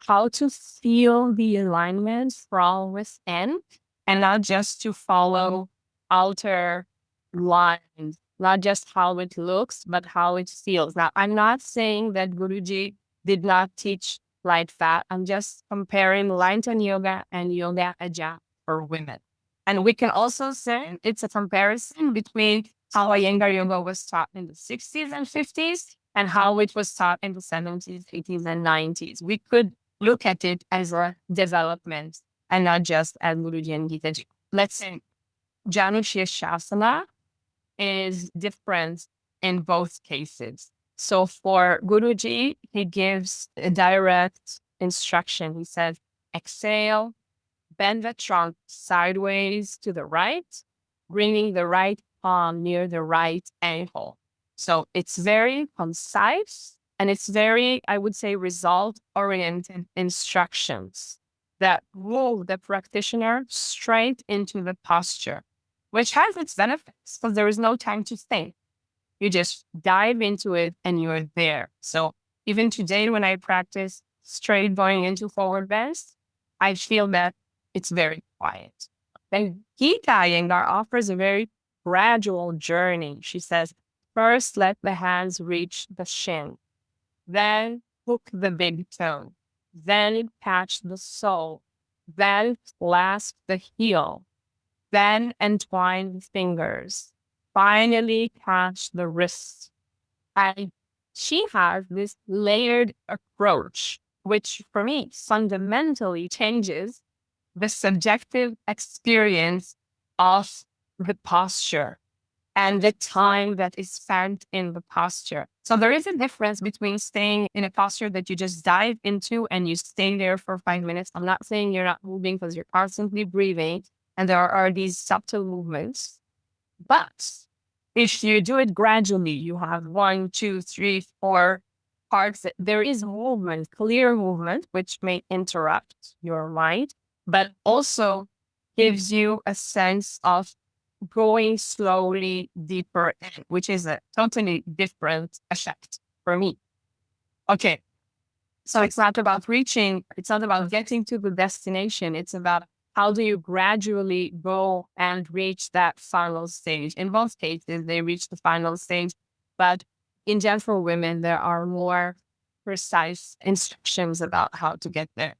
how to feel the alignment from within and not just to follow outer lines, not just how it looks, but how it feels. Now, I'm not saying that Guruji did not teach light fat. I'm just comparing Lantern yoga and yoga aja for women. And we can also say it's a comparison between how Iyengar yoga was taught in the 60s and 50s and how it was taught in the 70s, 80s, and 90s. We could look at it as a development and not just as Guruji and Geetaji. Let's say Shasana is different in both cases. So for Guruji, he gives a direct instruction. He says, exhale, bend the trunk sideways to the right, bringing the right palm near the right ankle. So it's very concise and it's very, I would say, result oriented instructions that move the practitioner straight into the posture, which has its benefits because there is no time to think. You just dive into it and you're there. So even today, when I practice straight going into forward bends, I feel that it's very quiet. Then Geeta Iyengar offers a very gradual journey. She says, first let the hands reach the shin, then hook the big toe, then catch the sole, then clasp the heel, then entwine the fingers, finally catch the wrist. And she has this layered approach, which for me fundamentally changes the subjective experience of the posture and the time that is spent in the posture. So there is a difference between staying in a posture that you just dive into and you stay there for 5 minutes. I'm not saying you're not moving because you're constantly breathing and there are these subtle movements. But if you do it gradually, you have 1, 2, 3, 4 parts. There is movement, clear movement, which may interrupt your mind, but also gives you a sense of going slowly deeper in, which is a totally different effect for me. Okay. So it's not about reaching, it's not about getting to the destination. It's about how do you gradually go and reach that final stage. In both cases, they reach the final stage. But in general, for women, there are more precise instructions about how to get there.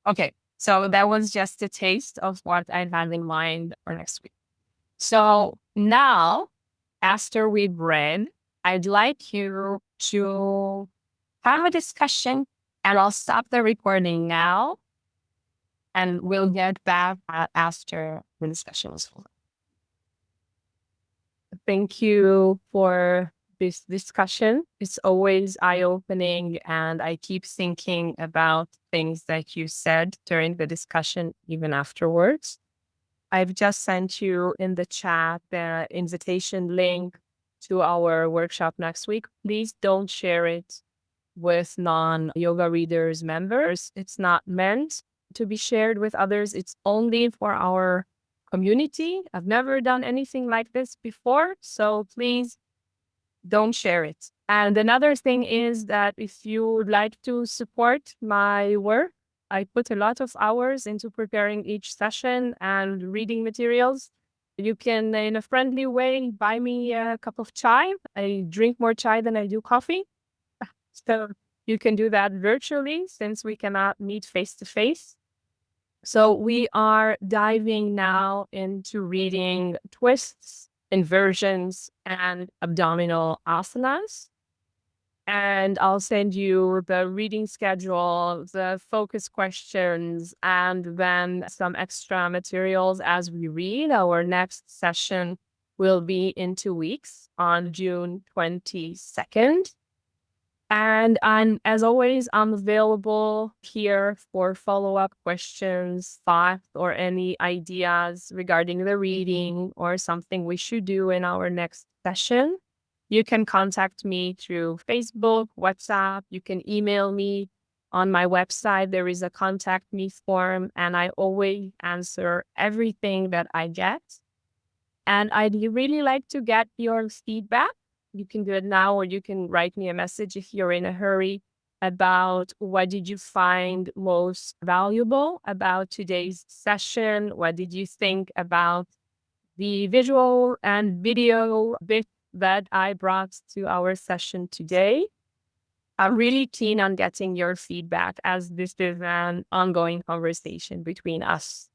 Okay. So that was just a taste of what I had in mind for next week. So now, after we've read, I'd like you to have a discussion and I'll stop the recording now and we'll get back after the discussion is over. Thank you for this discussion. It's always eye-opening and I keep thinking about things that you said during the discussion, even afterwards. I've just sent you in the chat the invitation link to our workshop next week. Please don't share it with non-yoga readers members. It's not meant to be shared with others. It's only for our community. I've never done anything like this before, so please don't share it. And another thing is that if you would like to support my work, I put a lot of hours into preparing each session and reading materials. You can, in a friendly way, buy me a cup of chai. I drink more chai than I do coffee. So you can do that virtually since we cannot meet face to face. So we are diving now into reading twists, inversions, and abdominal asanas. And I'll send you the reading schedule, the focus questions, and then some extra materials as we read. Our next session will be in 2 weeks on June 22nd. And as always, I'm available here for follow-up questions, thoughts, or any ideas regarding the reading or something we should do in our next session. You can contact me through Facebook, WhatsApp. You can email me On my website, there is a contact me form, and I always answer everything that I get. And I'd really like to get your feedback. You can do it now, or you can write me a message if you're in a hurry about what did you find most valuable about today's session? What did you think about the visual and video bit that I brought to our session today? I'm really keen on getting your feedback, as this is an ongoing conversation between us.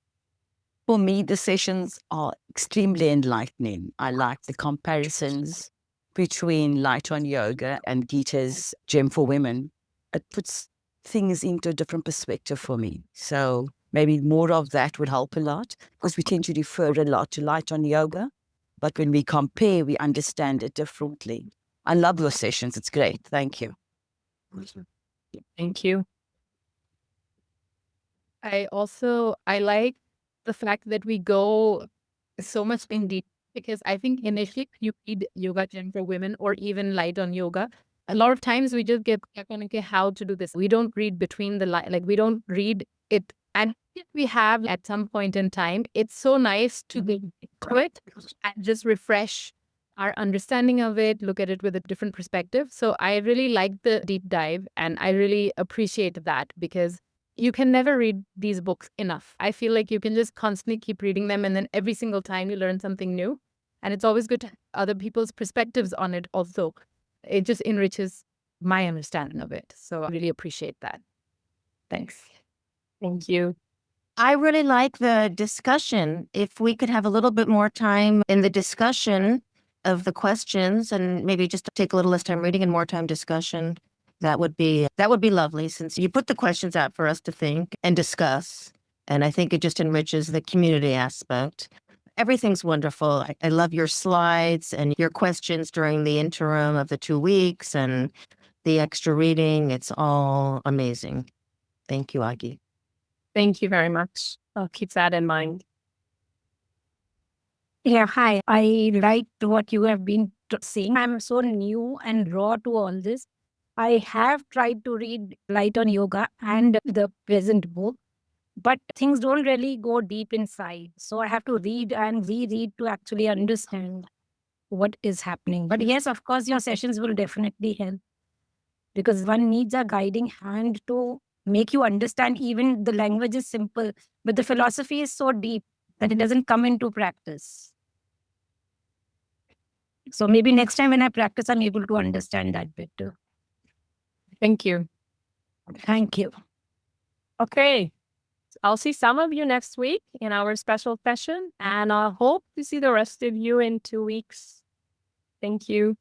For me, the sessions are extremely enlightening. I like the comparisons between Light on Yoga and Geeta's Gym for Women. It puts things into a different perspective for me. So maybe more of that would help a lot, because we tend to refer a lot to Light on Yoga. But when we compare, we understand it differently. I love those sessions. It's great. Thank you. Thank you. I like the fact that we go so much in detail, because I think initially you read Yoga Gym for Women or even Light on Yoga, a lot of times we just get stuck on, okay, how to do this. We don't read between the line, like we don't read it. And if we have at some point in time, it's so nice to get to it and just refresh our understanding of it, look at it with a different perspective. So I really like the deep dive, and I really appreciate that, because you can never read these books enough. I feel like you can just constantly keep reading them, and then every single time you learn something new. And it's always good to have other people's perspectives on it also. It just enriches my understanding of it. So I really appreciate that. Thanks. Thank you. I really like the discussion. If we could have a little bit more time in the discussion of the questions, and maybe just take a little less time reading and more time discussion, that would be lovely, since you put the questions out for us to think and discuss. And I think it just enriches the community aspect. Everything's wonderful. I love your slides and your questions during the interim of the 2 weeks and the extra reading. It's all amazing. Thank you, Agi. Thank you very much. I'll keep that in mind. Yeah, hi. I liked what you have been saying. I'm so new and raw to all this. I have tried to read Light on Yoga and the present book, but things don't really go deep inside. So I have to read and reread to actually understand what is happening. But yes, of course, your sessions will definitely help, because one needs a guiding hand to make you understand. Even the language is simple, but the philosophy is so deep that it doesn't come into practice. So maybe next time when I practice, I'm able to understand that better. Thank you. Thank you. Okay. I'll see some of you next week in our special session, and I hope to see the rest of you in 2 weeks. Thank you.